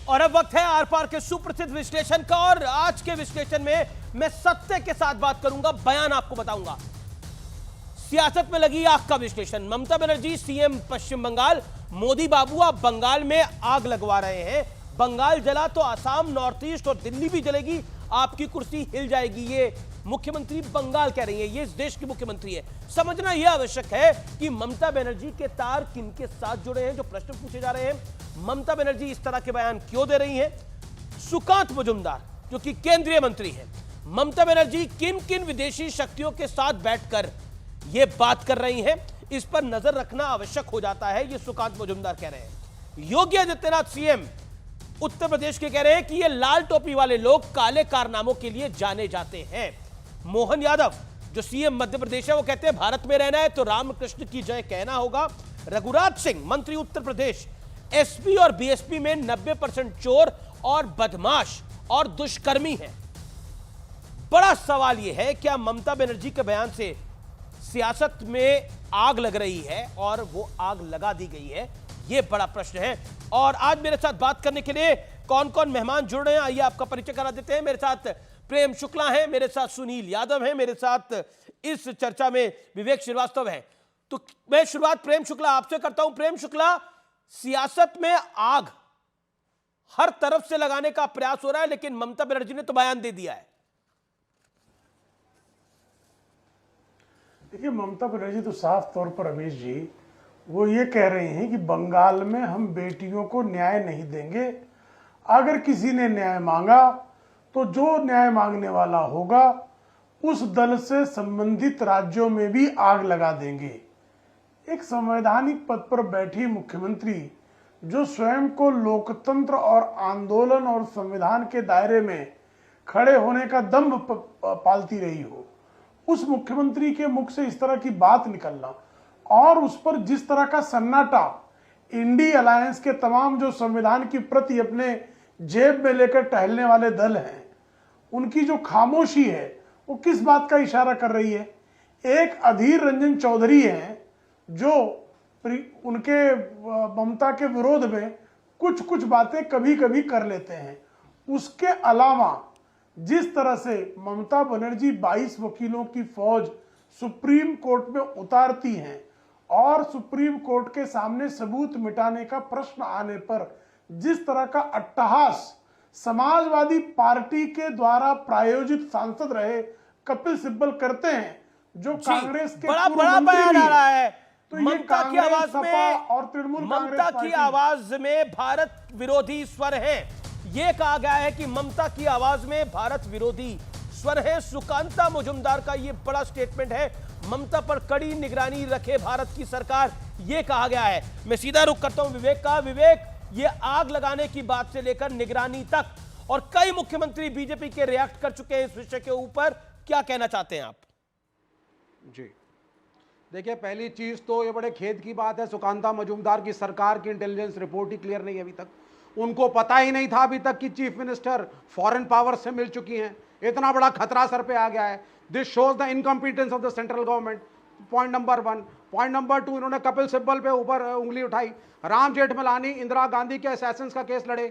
और अब वक्त है आर पार के सुप्रसिद्ध विश्लेषण का। और आज के विश्लेषण में मैं सत्य के साथ बात करूंगा, बयान आपको बताऊंगा। सियासत में लगी आग का विश्लेषण। ममता बनर्जी सीएम पश्चिम बंगाल, मोदी बाबू आप बंगाल में आग लगवा रहे हैं। बंगाल जला तो असम, नॉर्थ ईस्ट और दिल्ली भी जलेगी, आपकी कुर्सी हिल जाएगी। ये मुख्यमंत्री बंगाल कह रही है, ये इस देश की मुख्यमंत्री है। समझना यह आवश्यक है कि ममता बनर्जी के तार किनके साथ जुड़े हैं। जो प्रश्न पूछे जा रहे हैं, ममता बनर्जी इस तरह के बयान क्यों दे रही हैं। सुकांत मजुमदार जो कि केंद्रीय मंत्री हैं, ममता बनर्जी किन किन विदेशी शक्तियों के साथ बैठकर यह बात कर रही हैं, इस पर नजर रखना आवश्यक हो जाता है। यह सुकांत मजुमदार कह रहे हैं। योगी आदित्यनाथ सीएम उत्तर प्रदेश के कह रहे हैं कि ये लाल टोपी वाले लोग काले कारनामों के लिए जाने जाते हैं। मोहन यादव जो सीएम मध्य प्रदेश है, वो कहते हैं भारत में रहना है तो रामकृष्ण की जय कहना होगा। रघुराज सिंह मंत्री उत्तर प्रदेश, एसपी और बीएसपी में 90% चोर और बदमाश और दुष्कर्मी है। बड़ा सवाल यह है, क्या ममता बनर्जी के बयान से सियासत में आग लग रही है और वो आग लगा दी गई है? यह बड़ा प्रश्न है। और आज मेरे साथ बात करने के लिए कौन कौन मेहमान जुड़ रहे हैं, आइए आपका परिचय करा देते हैं। मेरे साथ प्रेम शुक्ला हैं, मेरे साथ सुनील यादव हैं, मेरे साथ इस चर्चा में विवेक श्रीवास्तव हैं। तो मैं शुरुआत प्रेम शुक्ला आपसे करता हूं। प्रेम शुक्ला, सियासत में आग हर तरफ से लगाने का प्रयास हो रहा है, लेकिन ममता बनर्जी ने तो बयान दे दिया है। देखिए, ममता बनर्जी तो साफ तौर पर रमेश जी वो ये कह रही हैं कि बंगाल में हम बेटियों को न्याय नहीं देंगे। अगर किसी ने न्याय मांगा तो जो न्याय मांगने वाला होगा उस दल से संबंधित राज्यों में भी आग लगा देंगे। एक संवैधानिक पद पर बैठी मुख्यमंत्री जो स्वयं को लोकतंत्र और आंदोलन और संविधान के दायरे में खड़े होने का दम्भ पालती रही हो, उस मुख्यमंत्री के मुख से इस तरह की बात निकलना और उस पर जिस तरह का सन्नाटा इंडी अलायंस के तमाम जो संविधान की प्रति अपने जेब में लेकर टहलने वाले दल हैं, उनकी जो खामोशी है वो किस बात का इशारा कर रही है? एक अधीर रंजन चौधरी हैं जो उनके ममता के विरोध में कुछ कुछ बातें कभी कभी कर लेते हैं। उसके अलावा जिस तरह से ममता बनर्जी 22 वकीलों की फौज सुप्रीम कोर्ट में उतारती हैं और सुप्रीम कोर्ट के सामने सबूत मिटाने का प्रश्न आने पर जिस तरह का अट्टहास समाजवादी पार्टी के द्वारा प्रायोजित सांसद रहे कपिल सिब्बल करते हैं, जो कांग्रेस के बड़ा बयान आ रहा है। तो ममता की आवाज में और तृणमूल ममता की आवाज में भारत विरोधी स्वर है। यह कहा गया है कि ममता की आवाज में भारत विरोधी स्वर है। सुकांता मजुमदार का यह बड़ा स्टेटमेंट है, ममता पर कड़ी निगरानी रखे भारत की सरकार, यह कहा गया है। मैं सीधा रुख करता हूं विवेक का। विवेक, ये आग लगाने की बात से लेकर निगरानी तक और कई मुख्यमंत्री बीजेपी के रिएक्ट कर चुके हैं इस विषय के ऊपर, क्या कहना चाहते हैं आप? जी देखिए, पहली चीज तो ये बड़े खेद की बात है, सुकांता मजुमदार की सरकार की इंटेलिजेंस रिपोर्ट ही क्लियर नहीं है अभी तक। उनको पता ही नहीं था अभी तक कि चीफ मिनिस्टर फॉरेन पावर से मिल चुकी हैं। इतना बड़ा खतरा सर पे आ गया है। This shows the incompetence of the central government, point number 1। Point number 2, इन्होंने कपिल सिब्बल पे ऊपर उंगली उठाई। राम जेठमलानी इंदिरा गांधी के असैसिन्स का केस लड़े।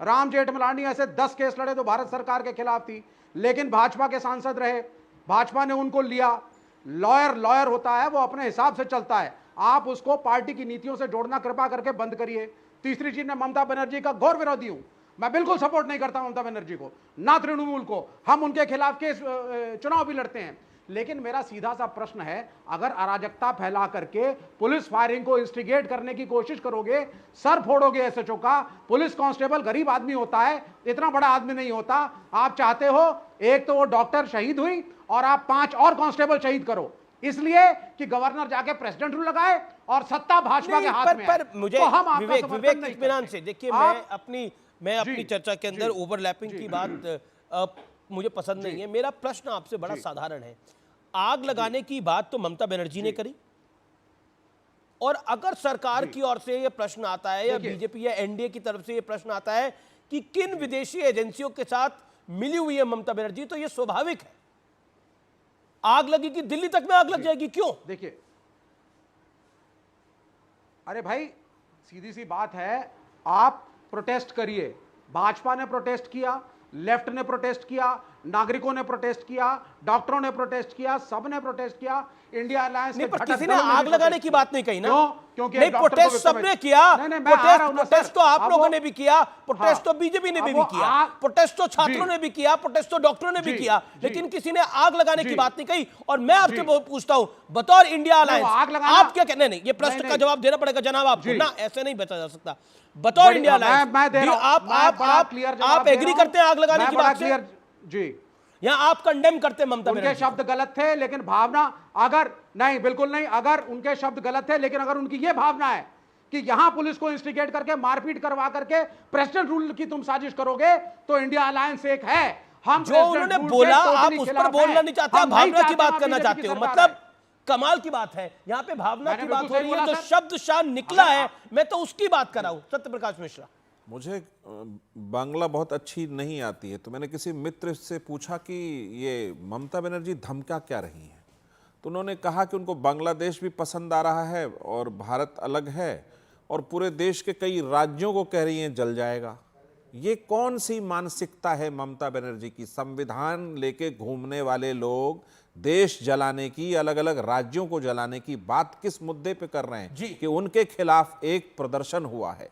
राम जेठमलानी ऐसे 10 केस लड़े तो भारत सरकार के खिलाफ थी, लेकिन भाजपा के सांसद रहे, भाजपा ने उनको लिया। लॉयर होता है, वो अपने हिसाब से चलता है, आप उसको पार्टी की नीतियों से जोड़ना कृपा करके बंद करिए। तीसरी चीज, मैं ममता बनर्जी का घोर विरोधी हूं। मैं बिल्कुल सपोर्ट नहीं करता ममता बनर्जी को, ना तृणमूल को। हम उनके खिलाफ केस चुनाव भी लड़ते हैं, लेकिन मेरा सीधा सा प्रश्न है, अगर अराजकता फैला करके पुलिस फायरिंग को इंस्टिगेट करने की कोशिश करोगे, सर फोड़ोगे एसएचओ का। पुलिस कांस्टेबल गरीब आदमी होता है, इतना बड़ा आदमी नहीं होता। आप चाहते हो एक तो वो डॉक्टर शहीद हुई और आप 5 और कांस्टेबल शहीद करो, इसलिए कि गवर्नर जाके प्रेसिडेंट रूल लगाए और सत्ता भाजपा के हाथ में पर मुझे तो हम विवेक इत्मीनान से देखिए, मैं अपनी चर्चा के अंदर ओवरलैपिंग की बात मुझे पसंद नहीं है। मेरा प्रश्न आपसे बड़ा साधारण है। आग लगाने की बात तो ममता बनर्जी ने करी, और अगर सरकार की ओर से यह प्रश्न आता है या बीजेपी या एनडीए की तरफ से यह प्रश्न आता है कि किन विदेशी एजेंसियों के साथ मिली हुई है ममता बनर्जी, तो यह स्वाभाविक है। आग लगेगी, दिल्ली तक में आग लग जाएगी, क्यों? देखिए, अरे भाई सीधी सी बात है, आप प्रोटेस्ट करिए, भाजपा ने प्रोटेस्ट किया, लेफ्ट ने प्रोटेस्ट किया, नागरिकों ने प्रोटेस्ट किया, डॉक्टरों ने प्रोटेस्ट किया, सब ने प्रोटेस्ट किया। इंडिया अलायंस नहीं, के पर घटक किसी ने दलों आग भी लगाने प्रोटेस्ट की किया। बात नहीं कही ना। क्यों? क्योंकि नहीं, डॉक्टर को प्रोटेस्ट विक्टिम सबने है। किया। नहीं, नहीं, मैं आ रहा हूं ना, प्रोटेस्ट सर। तो आप अब लोगों वो- ने भी किया, प्रोटेस्ट हाँ। तो बीजेपी ने अब भी वो किया, आग- प्रोटेस्ट तो छात्रों जी। ने भी किया, प्रोटेस्ट तो डॉक्टरों ने भी जी, किया, जी, लेकिन किसी ने आग लगाने की जी। बात नहीं कही। और मैं आपसे जी। पूछता हूं, बतौर इंडिया वो अलायंस आग लगाना- आप क्या कहने, नहीं ये प्रश्न नहीं, का नहीं। जवाब देना पड़ेगा जनाब आपको जी। ना, ऐसे नहीं बचा जा सकता। बतौर बड़ी- इंडिया अलायंस मैं दे रहा हूं, आप मैं बड़ा आप क्लियर जवाब आप दे एग्री रहा हूं। करते हैं आग लगाने मैं की बड़ा बात से, क्लियर- जी, या आप कंडेम करते हैं ममता उनके बनर्जी शब्द गलत थे, लेकिन भावना अगर नहीं, बिल्कुल नहीं, अगर उनके शब्द गलत थे, लेकिन अगर उनकी यह भावना है कि यहां पुलिस को इंस्टिगेट करके मारपीट करवा करके प्रेसिडेंट रूल की तुम साजिश करोगे, तो इंडिया अलायंस एक है। हम जो उन्होंने बोला आप उस पर बोलना नहीं चाहते, आप भावना की बात करना चाहते हो, मतलब कमाल की बात है। यहाँ पे भावना मैंने की बात बिल्कुल हो रही सही है, बोला जो सर। शब्द शान निकला अगर है, मैं तो उसकी बात कर रहा हूं। सत्य प्रकाश मिश्रा, मुझे बांग्ला बहुत अच्छी नहीं आती है, तो मैंने किसी मित्र से पूछा कि ये ममता बनर्जी धमका क्या रही हैं, तो उन्होंने कहा कि उनको बांग्लादेश भी पसंद आ रहा है और भारत अलग है, और पूरे देश के कई राज्यों को कह रही हैं जल जाएगा। ये कौन सी मानसिकता है ममता बनर्जी की? संविधान लेके घूमने वाले लोग देश जलाने की, अलग अलग राज्यों को जलाने की बात किस मुद्दे पे कर रहे हैं जी। कि उनके खिलाफ एक प्रदर्शन हुआ है।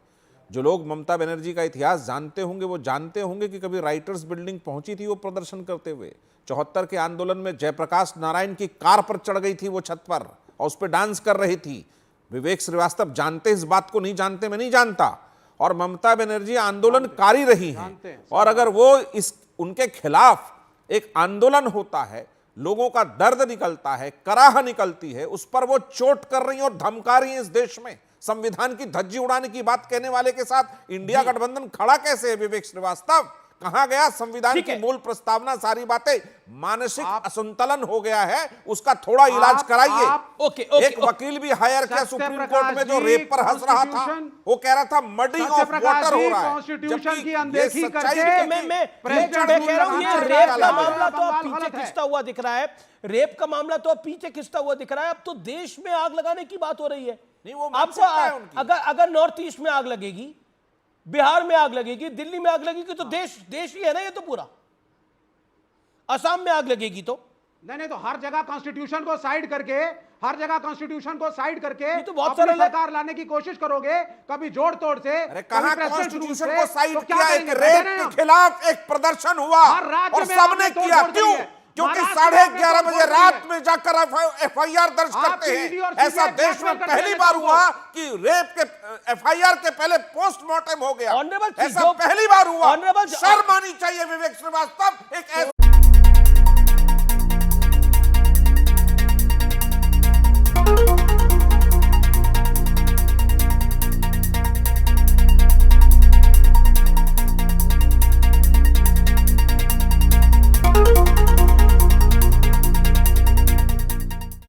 जो लोग ममता बनर्जी का इतिहास जानते होंगे वो जानते होंगे कि कभी राइटर्स बिल्डिंग पहुंची थी वो प्रदर्शन करते हुए। 74 के आंदोलन में जयप्रकाश नारायण की कार पर चढ़ गई थी वो छत पर और उस पर डांस कर रही थी। विवेक श्रीवास्तव जानते इस बात को, नहीं जानते मैं नहीं जानता। और ममता बनर्जी आंदोलनकारी रही हैं, और अगर वो इस उनके खिलाफ एक आंदोलन होता है, लोगों का दर्द निकलता है, कराह निकलती है, उस पर वो चोट कर रही हैं और धमका रही हैं इस देश में। संविधान की धज्जी उड़ाने की बात कहने वाले के साथ इंडिया गठबंधन खड़ा कैसे है? विवेक श्रीवास्तव कहां गया संविधान ठीक की है। मूल प्रस्तावना? सारी बातें, मानसिक असंतुलन हो गया है, उसका थोड़ा इलाज कराइए। ओके, ओके, एक वकील भी हायर किया सत्य सुप्रीम प्रकाश कोर्ट में जो जी, रेप पर हंस रहा था, कॉन्स्टिट्यूशन- वो कह रहा था मडिंग सत्य ऑफ प्रकाश वाटर हो जी, रहा है। कॉन्स्टिट्यूशन जबकि की ये अनदेखी सच्चाई करके है। मैं प्रेसिडेंट कह रहा हूं, ये रूल रेप का लगाना मामला तो अब बंगाल पीछे गलत है। खिंचता हुआ दिख रहा है, रेप का मामला तो अब पीछे खिंचता हुआ दिख रहा है। अब तो देश में आग लगाने की बात हो रही है। नहीं, वो आपको मानसिकता है उनकी। अगर नॉर्थ ईस्ट में आग लगेगी, बिहार में आग लगेगी, दिल्ली में आग लगेगी, तो देश ही है ना ये तो पूरा। असम में आग लगेगी तो नहीं, तो हर जगह कॉन्स्टिट्यूशन को साइड करके, हर जगह कॉन्स्टिट्यूशन को साइड करके ये तो बहुत अपनी सरल है। सरकार लाने की कोशिश करोगे, कभी जोड़ तोड़ से, अरे कभी कहां प्रेसिडेंट रूल कॉन्स्टिट्यूशन से, को साइड तो क्या किया? एक करेंगे? रेप बैठे के हैं। खिलाफ एक प्रदर्शन हुआ हर राज्य और में सबने आपने किया। तोड़-फोड़ क्यों? करी है। क्योंकि महाराष्ट्र 11:30 में बजे तोड़-फोड़ रात करी में जाकर FIR दर्ज आप करते CID और हैं। ऐसा CBI देश में ब्लैकमेल पहली करते बार हैं हुआ कि रेप के FIR के पहले पोस्टमार्टम हो गया। Honorable ऐसा जो- पहली बार हुआ। Honorable- शर्म आनी चाहिए विवेक श्रीवास्तव। एक